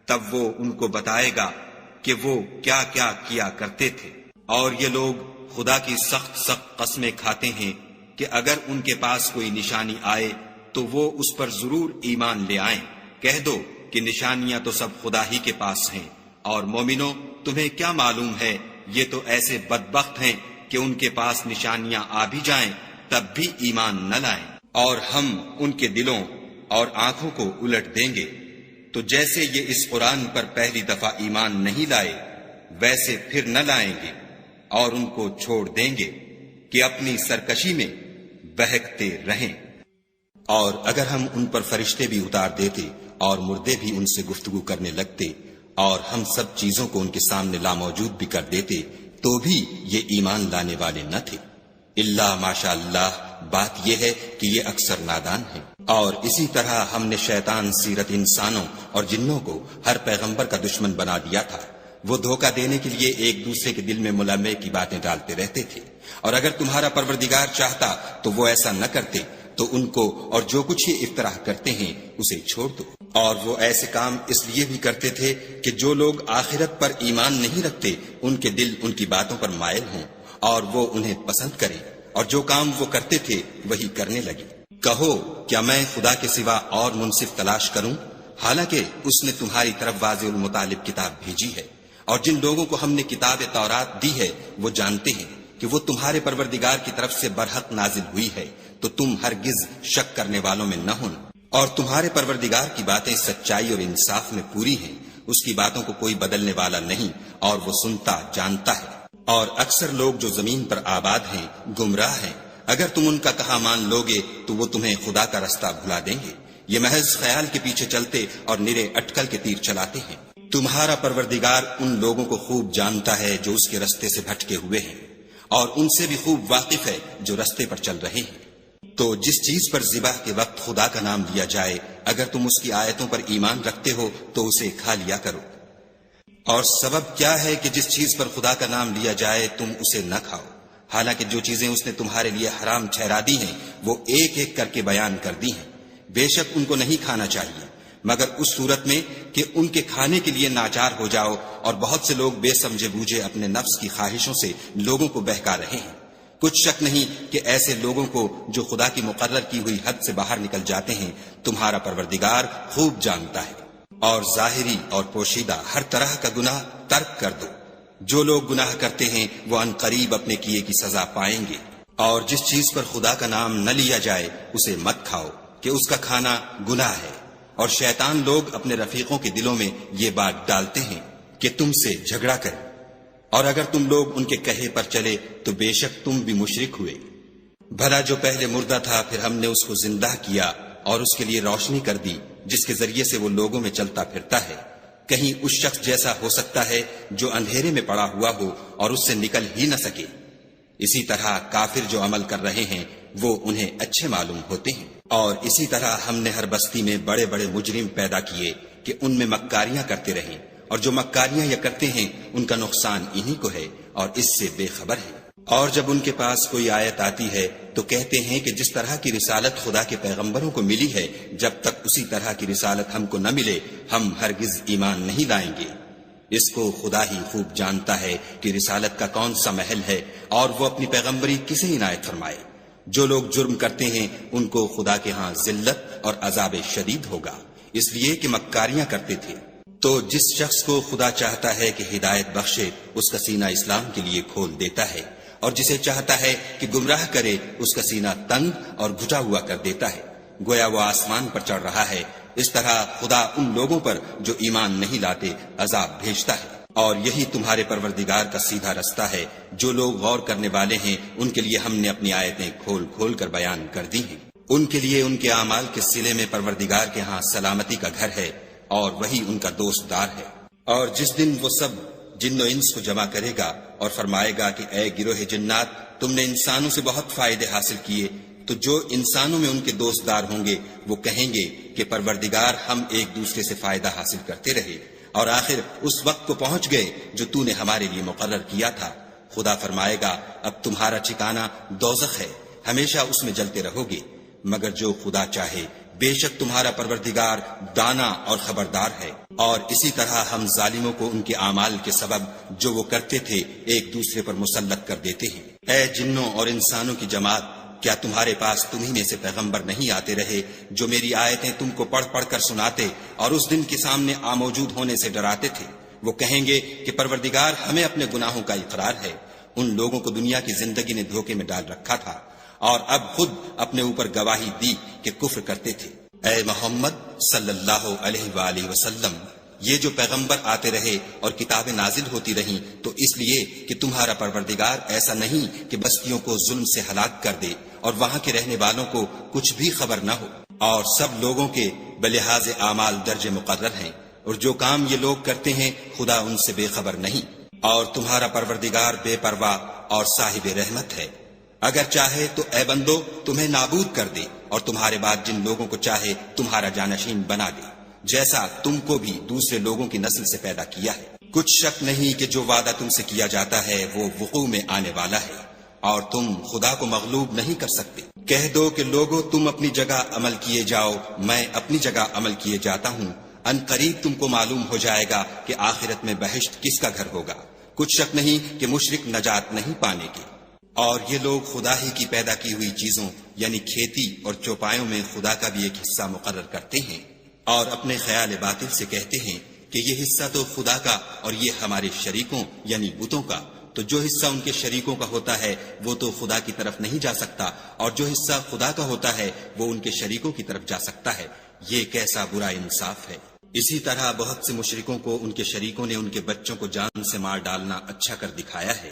تب وہ ان کو بتائے گا کہ وہ کیا کیا کیا کرتے تھے۔ اور یہ لوگ خدا کی سخت سخت قسمیں کھاتے ہیں کہ اگر ان کے پاس کوئی نشانی آئے تو وہ اس پر ضرور ایمان لے آئیں۔ کہہ دو کہ نشانیاں تو سب خدا ہی کے پاس ہیں، اور مومنو تمہیں کیا معلوم ہے یہ تو ایسے بدبخت ہیں کہ ان کے پاس نشانیاں آ بھی جائیں تب بھی ایمان نہ لائیں۔ اور ہم ان کے دلوں اور آنکھوں کو الٹ دیں گے، تو جیسے یہ اس قرآن پر پہلی دفعہ ایمان نہیں لائے ویسے پھر نہ لائیں گے، اور ان کو چھوڑ دیں گے کہ اپنی سرکشی میں بہکتے رہیں۔ اور اگر ہم ان پر فرشتے بھی اتار دیتے اور مردے بھی ان سے گفتگو کرنے لگتے، اور ہم سب چیزوں کو ان کے سامنے لاموجود بھی کر دیتے، تو بھی یہ ایمان لانے والے نہ تھے۔ اللہ ماشاء اللہ، بات یہ ہے کہ یہ اکثر نادان ہیں۔ اور اسی طرح ہم نے شیطان سیرت انسانوں اور جنوں کو ہر پیغمبر کا دشمن بنا دیا تھا۔ وہ دھوکہ دینے کے لیے ایک دوسرے کے دل میں ملمے کی باتیں ڈالتے رہتے تھے، اور اگر تمہارا پروردگار چاہتا تو وہ ایسا نہ کرتے، تو ان کو اور جو کچھ یہ افطراح کرتے ہیں اسے چھوڑ دو۔ اور وہ ایسے کام اس لیے بھی کرتے تھے کہ جو لوگ آخرت پر ایمان نہیں رکھتے ان کے دل ان کی باتوں پر مائل ہوں، اور وہ انہیں پسند کریں، اور جو کام وہ کرتے تھے وہی کرنے لگے۔ کہو کیا میں خدا کے سوا اور منصف تلاش کروں، حالانکہ اس نے تمہاری طرف واضح المطالب کتاب بھیجی ہے۔ اور جن لوگوں کو ہم نے کتاب تورات دی ہے وہ جانتے ہیں کہ وہ تمہارے پروردگار کی طرف سے برحق نازل ہوئی ہے، تو تم ہرگز شک کرنے والوں میں نہ ہونا۔ اور تمہارے پروردگار کی باتیں سچائی اور انصاف میں پوری ہیں، اس کی باتوں کو کوئی بدلنے والا نہیں، اور وہ سنتا جانتا ہے۔ اور اکثر لوگ جو زمین پر آباد ہیں گمراہ ہیں، اگر تم ان کا کہا مان لوگے تو وہ تمہیں خدا کا رستہ بھلا دیں گے۔ یہ محض خیال کے پیچھے چلتے اور نرے اٹکل کے تیر چلاتے ہیں۔ تمہارا پروردگار ان لوگوں کو خوب جانتا ہے جو اس کے رستے سے بھٹکے ہوئے ہیں، اور ان سے بھی خوب واقف ہے جو رستے پر چل رہے ہیں۔ تو جس چیز پر ذبح کے وقت خدا کا نام لیا جائے، اگر تم اس کی آیتوں پر ایمان رکھتے ہو تو اسے کھا لیا کرو۔ اور سبب کیا ہے کہ جس چیز پر خدا کا نام لیا جائے تم اسے نہ کھاؤ؟ حالانکہ جو چیزیں اس نے تمہارے لیے حرام ٹھہرا دی ہیں وہ ایک ایک کر کے بیان کر دی ہیں۔ بے شک ان کو نہیں کھانا چاہیے مگر اس صورت میں کہ ان کے کھانے کے لیے ناچار ہو جاؤ، اور بہت سے لوگ بے سمجھے بوجھے اپنے نفس کی خواہشوں سے لوگوں کو بہکا رہے ہیں۔ کچھ شک نہیں کہ ایسے لوگوں کو جو خدا کی مقرر کی ہوئی حد سے باہر نکل جاتے ہیں تمہارا پروردگار خوب جانتا ہے۔ اور ظاہری اور پوشیدہ ہر طرح کا گناہ ترک کر دو، جو لوگ گناہ کرتے ہیں وہ ان قریب اپنے کیے کی سزا پائیں گے۔ اور جس چیز پر خدا کا نام نہ لیا جائے اسے مت کھاؤ کہ اس کا کھانا گناہ ہے، اور شیطان لوگ اپنے رفیقوں کے دلوں میں یہ بات ڈالتے ہیں کہ تم سے جھگڑا کریں، اور اگر تم لوگ ان کے کہے پر چلے تو بے شک تم بھی مشرک ہوئے۔ بھلا جو پہلے مردہ تھا پھر ہم نے اس کو زندہ کیا اور اس کے لیے روشنی کر دی جس کے ذریعے سے وہ لوگوں میں چلتا پھرتا ہے، کہیں اس شخص جیسا ہو سکتا ہے جو اندھیرے میں پڑا ہوا ہو اور اس سے نکل ہی نہ سکے۔ اسی طرح کافر جو عمل کر رہے ہیں وہ انہیں اچھے معلوم ہوتے ہیں۔ اور اسی طرح ہم نے ہر بستی میں بڑے بڑے مجرم پیدا کیے کہ ان میں مکاریاں کرتے رہیں، اور جو مکاریاں یہ کرتے ہیں ان کا نقصان انہی کو ہے اور اس سے بے خبر ہے۔ اور جب ان کے پاس کوئی آیت آتی ہے تو کہتے ہیں کہ جس طرح کی رسالت خدا کے پیغمبروں کو ملی ہے جب تک اسی طرح کی رسالت ہم کو نہ ملے ہم ہرگز ایمان نہیں لائیں گے۔ اس کو خدا ہی خوب جانتا ہے کہ رسالت کا کون سا محل ہے اور وہ اپنی پیغمبری کسے عنایت فرمائے۔ جو لوگ جرم کرتے ہیں ان کو خدا کے ہاں ذلت اور عذاب شدید ہوگا، اس لیے کہ مکاریاں کرتے تھے۔ تو جس شخص کو خدا چاہتا ہے کہ ہدایت بخشے اس کا سینہ اسلام کے لیے کھول دیتا ہے، اور جسے چاہتا ہے کہ گمراہ کرے اس کا سینہ تنگ اور گھٹا ہوا کر دیتا ہے، گویا وہ آسمان پر چڑھ رہا ہے۔ اس طرح خدا ان لوگوں پر جو ایمان نہیں لاتے عذاب بھیجتا ہے۔ اور یہی تمہارے پروردگار کا سیدھا رستہ ہے۔ جو لوگ غور کرنے والے ہیں ان کے لیے ہم نے اپنی آیتیں کھول کھول کر بیان کر دی ہیں۔ ان کے لیے ان کے اعمال کے صلے میں پروردگار کے ہاں سلامتی کا گھر ہے اور وہی ان کا دوست دار ہے۔ اور جس دن وہ سب جن و انس کو جمع کرے گا اور فرمائے گا کہ اے گروہ جنات، تم نے انسانوں سے بہت فائدے حاصل کیے، تو جو انسانوں میں ان کے دوست دار ہوں گے وہ کہیں گے کہ پروردگار ہم ایک دوسرے سے فائدہ حاصل کرتے رہے اور آخر اس وقت کو پہنچ گئے جو تو نے ہمارے لیے مقرر کیا تھا۔ خدا فرمائے گا اب تمہارا ٹھکانہ دوزخ ہے، ہمیشہ اس میں جلتے رہو گے، مگر جو خدا چاہے، بے شک تمہارا پروردگار دانا اور خبردار ہے۔ اور اسی طرح ہم ظالموں کو ان کے اعمال کے سبب جو وہ کرتے تھے ایک دوسرے پر مسلط کر دیتے ہیں۔ اے جنوں اور انسانوں کی جماعت، کیا تمہارے پاس تمہیں میں سے پیغمبر نہیں آتے رہے جو میری آیتیں تم کو پڑھ پڑھ کر سناتے اور اس دن کے سامنے موجود ہونے سے ڈراتے تھے؟ وہ کہیں گے کہ پروردگار ہمیں اپنے گناہوں کا اقرار ہے، ان لوگوں کو دنیا کی زندگی نے دھوکے میں ڈال رکھا تھا اور اب خود اپنے اوپر گواہی دی کہ کفر کرتے تھے۔ اے محمد صلی اللہ علیہ وآلہ وسلم، یہ جو پیغمبر آتے رہے اور کتابیں نازل ہوتی رہیں تو اس لیے کہ تمہارا پروردگار ایسا نہیں کہ بستیوں کو ظلم سے ہلاک کر دے اور وہاں کے رہنے والوں کو کچھ بھی خبر نہ ہو، اور سب لوگوں کے بلحاظ اعمال درجے مقرر ہیں، اور جو کام یہ لوگ کرتے ہیں خدا ان سے بے خبر نہیں۔ اور تمہارا پروردگار بے پرواہ اور صاحب رحمت ہے، اگر چاہے تو اے بندو تمہیں نابود کر دے اور تمہارے بعد جن لوگوں کو چاہے تمہارا جانشین بنا دے، جیسا تم کو بھی دوسرے لوگوں کی نسل سے پیدا کیا ہے۔ کچھ شک نہیں کہ جو وعدہ تم سے کیا جاتا ہے وہ وقوع میں آنے والا ہے، اور تم خدا کو مغلوب نہیں کر سکتے۔ کہہ دو کہ لوگو تم اپنی جگہ عمل کیے جاؤ، میں اپنی جگہ عمل کیے جاتا ہوں، ان قریب تم کو معلوم ہو جائے گا کہ آخرت میں بہشت کس کا گھر ہوگا۔ کچھ شک نہیں کہ مشرک نجات نہیں پانے کے۔ اور یہ لوگ خدا ہی کی پیدا کی ہوئی چیزوں یعنی کھیتی اور چوپایوں میں خدا کا بھی ایک حصہ مقرر کرتے ہیں، اور اپنے خیال باطل سے کہتے ہیں کہ یہ حصہ تو خدا کا اور یہ ہمارے شریکوں یعنی بتوں کا، تو جو حصہ ان کے شریکوں کا ہوتا ہے وہ تو خدا کی طرف نہیں جا سکتا، اور جو حصہ خدا کا ہوتا ہے وہ ان کے شریکوں کی طرف جا سکتا ہے۔ یہ کیسا برا انصاف ہے۔ اسی طرح بہت سے مشرکوں کو ان کے شریکوں نے ان کے بچوں کو جان سے مار ڈالنا اچھا کر دکھایا ہے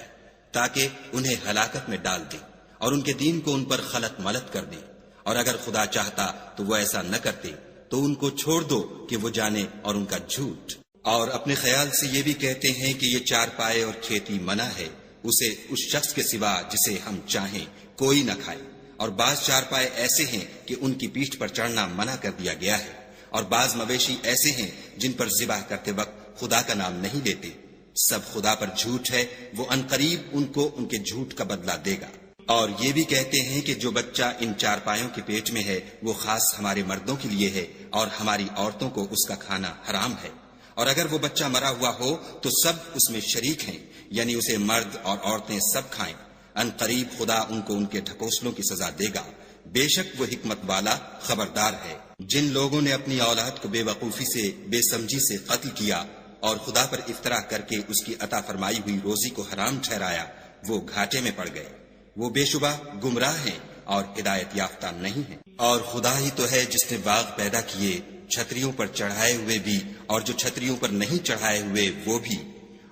تاکہ انہیں ہلاکت میں ڈال دیں اور ان کے دین کو ان پر خلط ملط کر دیں، اور اگر خدا چاہتا تو وہ ایسا نہ کرتے، تو ان کو چھوڑ دو کہ وہ جانے اور ان کا جھوٹ۔ اور اپنے خیال سے یہ بھی کہتے ہیں کہ یہ چار پائے اور کھیتی منع ہے، اسے اس شخص کے سوا جسے ہم چاہیں کوئی نہ کھائے، اور بعض چار پائے ایسے ہیں کہ ان کی پیٹھ پر چڑھنا منع کر دیا گیا ہے، اور بعض مویشی ایسے ہیں جن پر ذبح کرتے وقت خدا کا نام نہیں لیتے، سب خدا پر جھوٹ ہے، وہ عنقریب ان کو ان کے جھوٹ کا بدلہ دے گا۔ اور یہ بھی کہتے ہیں کہ جو بچہ ان چارپایوں کے پیٹ میں ہے وہ خاص ہمارے مردوں کے لیے ہے اور ہماری عورتوں کو اس کا کھانا حرام ہے، اور اگر وہ بچہ مرا ہوا ہو تو سب اس میں شریک ہیں، یعنی اسے مرد اور عورتیں سب کھائیں۔ عنقریب خدا ان کو ان کے ڈھکوسلوں کی سزا دے گا، بے شک وہ حکمت والا خبردار ہے۔ جن لوگوں نے اپنی اولاد کو بے وقوفی سے، بے سمجھی سے قتل کیا اور خدا پر افطرا کر کے اس کی عطا فرمائی ہوئی روزی کو حرام ٹھہرایا، وہ گھاٹے میں پڑ گئے، وہ بے شبہ گمراہ ہیں اور ہدایت یافتہ نہیں ہیں۔ اور خدا ہی تو ہے جس نے باغ پیدا کیے، چھتریوں پر چڑھائے ہوئے بھی اور جو چھتریوں پر نہیں چڑھائے ہوئے وہ بھی،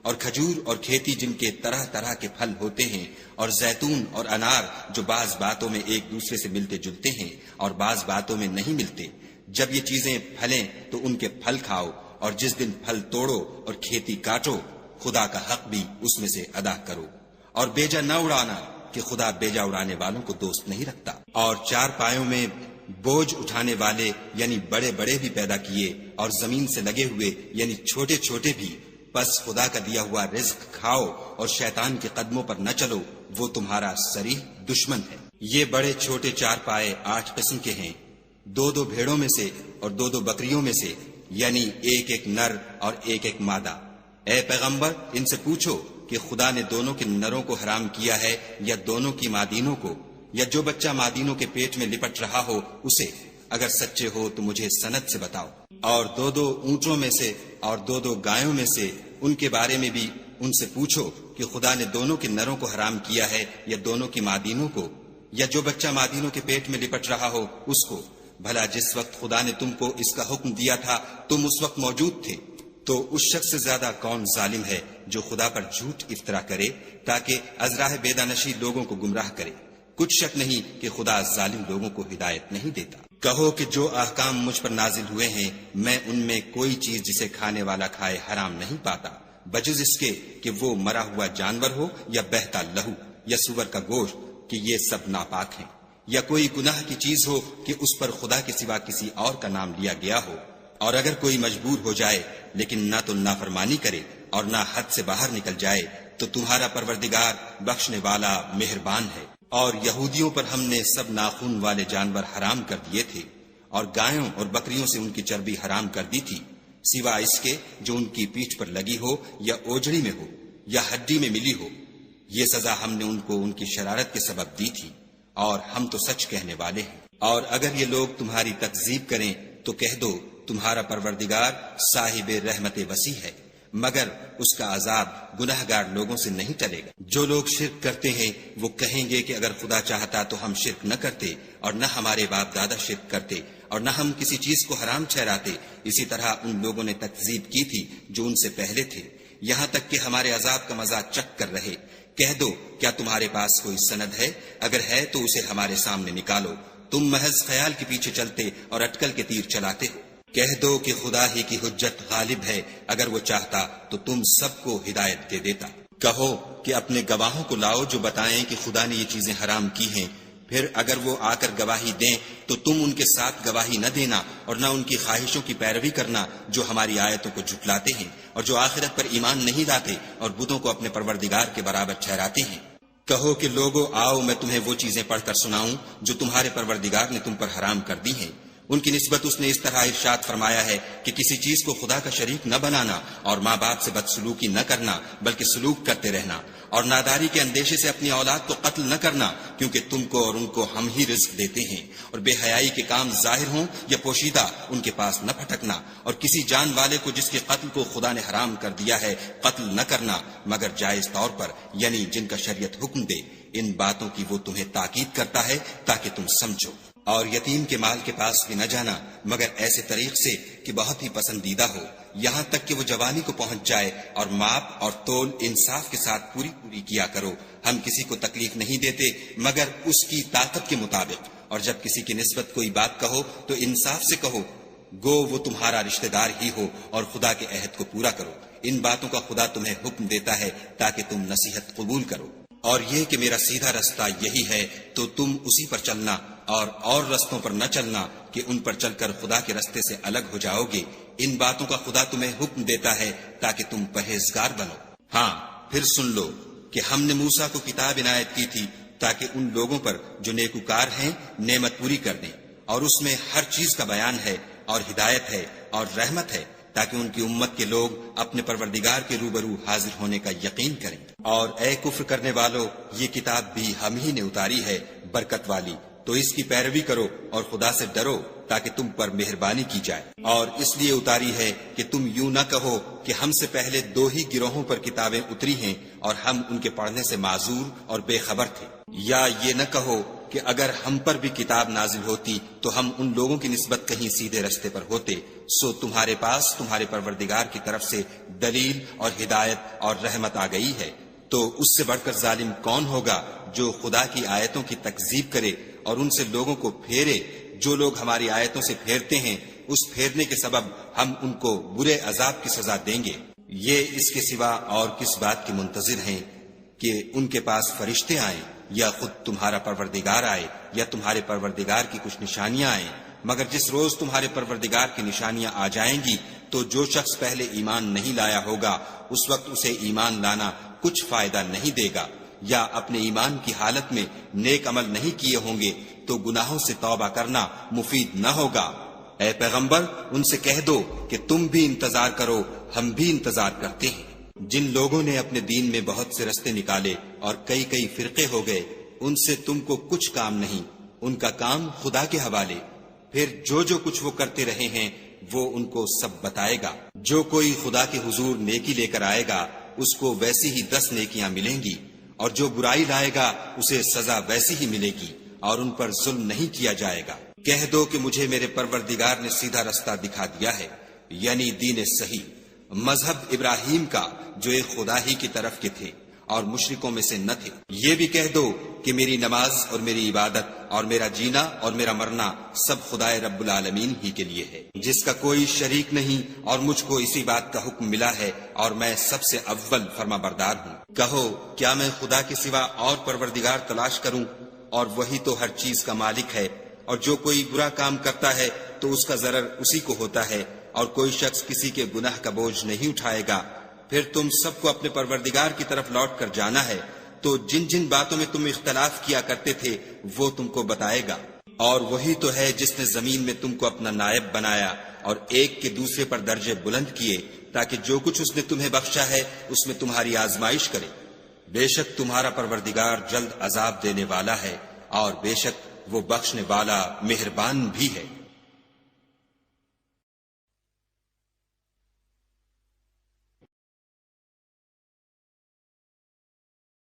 اور کھجور اور کھیتی جن کے طرح طرح کے پھل ہوتے ہیں، اور زیتون اور انار جو بعض باتوں میں ایک دوسرے سے ملتے جلتے ہیں اور بعض باتوں میں نہیں ملتے۔ جب یہ چیزیں پھلیں تو ان کے پھل کھاؤ، اور جس دن پھل توڑو اور کھیتی کاٹو، خدا کا حق بھی اس میں سے ادا کرو، اور بیجا نہ اڑانا کہ خدا بیجا اڑانے والوں کو دوست نہیں رکھتا۔ اور چار پایوں میں بوجھ اٹھانے والے یعنی بڑے بڑے بھی پیدا کیے، اور زمین سے لگے ہوئے یعنی چھوٹے چھوٹے بھی، پس خدا کا دیا ہوا رزق کھاؤ اور شیطان کے قدموں پر نہ چلو، وہ تمہارا صریح دشمن ہے۔ یہ بڑے چھوٹے چار پائے 8 قسم کے ہیں، 2 بھیڑوں میں سے اور 2 بکریوں میں سے، یعنی ایک نر اور ایک مادہ۔ اے پیغمبر ان سے پوچھو کہ خدا نے دونوں کے نروں کو حرام کیا ہے یا دونوں کی مادینوں کو، یا جو بچہ مادینوں کے پیٹ میں لپٹ رہا ہو اسے؟ اگر سچے ہو تو مجھے سند سے بتاؤ۔ اور 2 اونٹوں میں سے اور 2 گایوں میں سے، ان کے بارے میں بھی ان سے پوچھو کہ خدا نے دونوں کے نروں کو حرام کیا ہے یا دونوں کی مادینوں کو، یا جو بچہ مادینوں کے پیٹ میں لپٹ رہا ہو اس کو؟ بھلا جس وقت خدا نے تم کو اس کا حکم دیا تھا تم اس وقت موجود تھے؟ تو اس شخص سے زیادہ کون ظالم ہے جو خدا پر جھوٹ افطرا کرے تاکہ از راہ بیدانشی لوگوں کو گمراہ کرے؟ کچھ شک نہیں کہ خدا ظالم لوگوں کو ہدایت نہیں دیتا۔ کہو کہ جو احکام مجھ پر نازل ہوئے ہیں میں ان میں کوئی چیز جسے کھانے والا کھائے حرام نہیں پاتا، بجز اس کے کہ وہ مرا ہوا جانور ہو یا بہتا لہو یا سور کا گوشت، کہ یہ سب ناپاک ہیں، یا کوئی گناہ کی چیز ہو کہ اس پر خدا کے سوا کسی اور کا نام لیا گیا ہو۔ اور اگر کوئی مجبور ہو جائے لیکن نہ تو نافرمانی کرے اور نہ حد سے باہر نکل جائے تو تمہارا پروردگار بخشنے والا مہربان ہے۔ اور یہودیوں پر ہم نے سب ناخون والے جانور حرام کر دیے تھے، اور گایوں اور بکریوں سے ان کی چربی حرام کر دی تھی، سوا اس کے جو ان کی پیٹھ پر لگی ہو یا اوجڑی میں ہو یا ہڈی میں ملی ہو۔ یہ سزا ہم نے ان کو ان کی شرارت کے سبب دی تھی، اور ہم تو سچ کہنے والے ہیں۔ اور اگر یہ لوگ تمہاری تکذیب کریں تو کہہ دو تمہارا پروردگار صاحب رحمت وسیع ہے، مگر اس کا عذاب گناہ گار لوگوں سے نہیں ٹلے گا۔ جو لوگ شرک کرتے ہیں وہ کہیں گے کہ اگر خدا چاہتا تو ہم شرک نہ کرتے، اور نہ ہمارے باپ دادا شرک کرتے، اور نہ ہم کسی چیز کو حرام ٹھہراتے۔ اسی طرح ان لوگوں نے تکذیب کی تھی جو ان سے پہلے تھے، یہاں تک کہ ہمارے عذاب کا مزہ چکھ کر رہے۔ کہہ دو کیا تمہارے پاس کوئی سند ہے؟ اگر ہے تو اسے ہمارے سامنے نکالو، تم محض خیال کے پیچھے چلتے اور اٹکل کے تیر چلاتے ہو۔ کہہ دو کہ خدا ہی کی حجت غالب ہے، اگر وہ چاہتا تو تم سب کو ہدایت دے دیتا۔ کہو کہ اپنے گواہوں کو لاؤ جو بتائیں کہ خدا نے یہ چیزیں حرام کی ہیں، پھر اگر وہ آ کر گواہی دیں تو تم ان کے ساتھ گواہی نہ دینا اور نہ ان کی خواہشوں کی پیروی کرنا جو ہماری آیتوں کو جھٹلاتے ہیں اور جو آخرت پر ایمان نہیں لاتے اور بتوں کو اپنے پروردگار کے برابر ٹھہراتے ہیں۔ کہو کہ لوگو آؤ میں تمہیں وہ چیزیں پڑھ کر سناؤں جو تمہارے پروردگار نے تم پر حرام کر دی ہیں۔ ان کی نسبت اس نے اس طرح ارشاد فرمایا ہے کہ کسی چیز کو خدا کا شریک نہ بنانا، اور ماں باپ سے بدسلوکی نہ کرنا بلکہ سلوک کرتے رہنا، اور ناداری کے اندیشے سے اپنی اولاد کو قتل نہ کرنا، کیونکہ تم کو اور ان کو ہم ہی رزق دیتے ہیں، اور بے حیائی کے کام ظاہر ہوں یا پوشیدہ ان کے پاس نہ پھٹکنا، اور کسی جان والے کو جس کے قتل کو خدا نے حرام کر دیا ہے قتل نہ کرنا مگر جائز طور پر، یعنی جن کا شریعت حکم دے۔ ان باتوں کی وہ تمہیں تاکید کرتا ہے تاکہ تم سمجھو۔ اور یتیم کے مال کے پاس بھی نہ جانا مگر ایسے طریق سے کہ بہت ہی پسندیدہ ہو، یہاں تک کہ وہ جوانی کو پہنچ جائے، اور ماپ اور تول انصاف کے ساتھ پوری کیا کرو۔ ہم کسی کو تکلیف نہیں دیتے مگر اس کی طاقت کے مطابق، اور جب کسی کی نسبت کوئی بات کہو تو انصاف سے کہو، گو وہ تمہارا رشتہ دار ہی ہو، اور خدا کے عہد کو پورا کرو۔ ان باتوں کا خدا تمہیں حکم دیتا ہے تاکہ تم نصیحت قبول کرو۔ اور یہ کہ میرا سیدھا رستہ یہی ہے تو تم اسی پر چلنا، اور رستوں پر نہ چلنا کہ ان پر چل کر خدا کے رستے سے الگ ہو جاؤ گے۔ ان باتوں کا خدا تمہیں حکم دیتا ہے تاکہ تم پرہیزگار بنو۔ ہاں پھر سن لو کہ ہم نے موسیٰ کو کتاب عنایت کی تھی تاکہ ان لوگوں پر جو نیکوکار ہیں نعمت پوری کر دیں، اور اس میں ہر چیز کا بیان ہے اور ہدایت ہے اور رحمت ہے، تاکہ ان کی امت کے لوگ اپنے پروردگار کے روبرو حاضر ہونے کا یقین کریں۔ اور اے کفر کرنے والو، یہ کتاب بھی ہم ہی نے اتاری ہے برکت والی، تو اس کی پیروی کرو اور خدا سے ڈرو تاکہ تم پر مہربانی کی جائے۔ اور اس لیے اتاری ہے کہ تم یوں نہ کہو کہ ہم سے پہلے 2 ہی گروہوں پر کتابیں اتری ہیں اور ہم ان کے پڑھنے سے معذور اور بے خبر تھے، یا یہ نہ کہو کہ اگر ہم پر بھی کتاب نازل ہوتی تو ہم ان لوگوں کی نسبت کہیں سیدھے رستے پر ہوتے، سو تمہارے پاس تمہارے پروردگار کی طرف سے دلیل اور ہدایت اور رحمت آ گئی ہے۔ تو اس سے بڑھ کر ظالم کون ہوگا جو خدا کی آیتوں کی تکذیب کرے اور ان سے لوگوں کو پھیرے؟ جو لوگ ہماری آیتوں سے پھیرتے ہیں اس پھیرنے کے سبب ہم ان کو برے عذاب کی سزا دیں گے۔ یہ اس کے سوا اور کس بات کے منتظر ہیں کہ ان کے پاس فرشتے آئیں یا خود تمہارا پروردگار آئے یا تمہارے پروردگار کی کچھ نشانیاں آئیں؟ مگر جس روز تمہارے پروردگار کی نشانیاں آ جائیں گی تو جو شخص پہلے ایمان نہیں لایا ہوگا اس وقت اسے ایمان لانا کچھ فائدہ نہیں دے گا، یا اپنے ایمان کی حالت میں نیک عمل نہیں کیے ہوں گے تو گناہوں سے توبہ کرنا مفید نہ ہوگا۔ اے پیغمبر ان سے کہہ دو کہ تم بھی انتظار کرو، ہم بھی انتظار کرتے ہیں۔ جن لوگوں نے اپنے دین میں بہت سے رستے نکالے اور کئی فرقے ہو گئے، ان سے تم کو کچھ کام نہیں، ان کا کام خدا کے حوالے، پھر جو کچھ وہ کرتے رہے ہیں وہ ان کو سب بتائے گا۔ جو کوئی خدا کے حضور نیکی لے کر آئے گا اس کو ویسی ہی 10 نیکیاں ملیں گی، اور جو برائی لائے گا اسے سزا ویسی ہی ملے گی، اور ان پر ظلم نہیں کیا جائے گا۔ کہہ دو کہ مجھے میرے پروردگار نے سیدھا رستہ دکھا دیا ہے، یعنی دین صحیح، مذہب ابراہیم کا جو ایک خدا ہی کی طرف کے تھے اور مشرکوں میں سے نہ تھے۔ یہ بھی کہہ دو کہ میری نماز اور میری عبادت اور میرا جینا اور میرا مرنا سب خدائے رب العالمین ہی کے لیے ہے، جس کا کوئی شریک نہیں، اور مجھ کو اسی بات کا حکم ملا ہے اور میں سب سے اول فرما بردار ہوں۔ کہو کیا میں خدا کے سوا اور پروردگار تلاش کروں؟ اور وہی تو ہر چیز کا مالک ہے، اور جو کوئی برا کام کرتا ہے تو اس کا ضرر اسی کو ہوتا ہے، اور کوئی شخص کسی کے گناہ کا بوجھ نہیں اٹھائے گا۔ پھر تم سب کو اپنے پروردگار کی طرف لوٹ کر جانا ہے، تو جن باتوں میں تم اختلاف کیا کرتے تھے وہ تم کو بتائے گا۔ اور وہی تو ہے جس نے زمین میں تم کو اپنا نائب بنایا اور ایک کے دوسرے پر درجے بلند کیے، تاکہ جو کچھ اس نے تمہیں بخشا ہے اس میں تمہاری آزمائش کرے۔ بے شک تمہارا پروردگار جلد عذاب دینے والا ہے، اور بے شک وہ بخشنے والا مہربان بھی ہے۔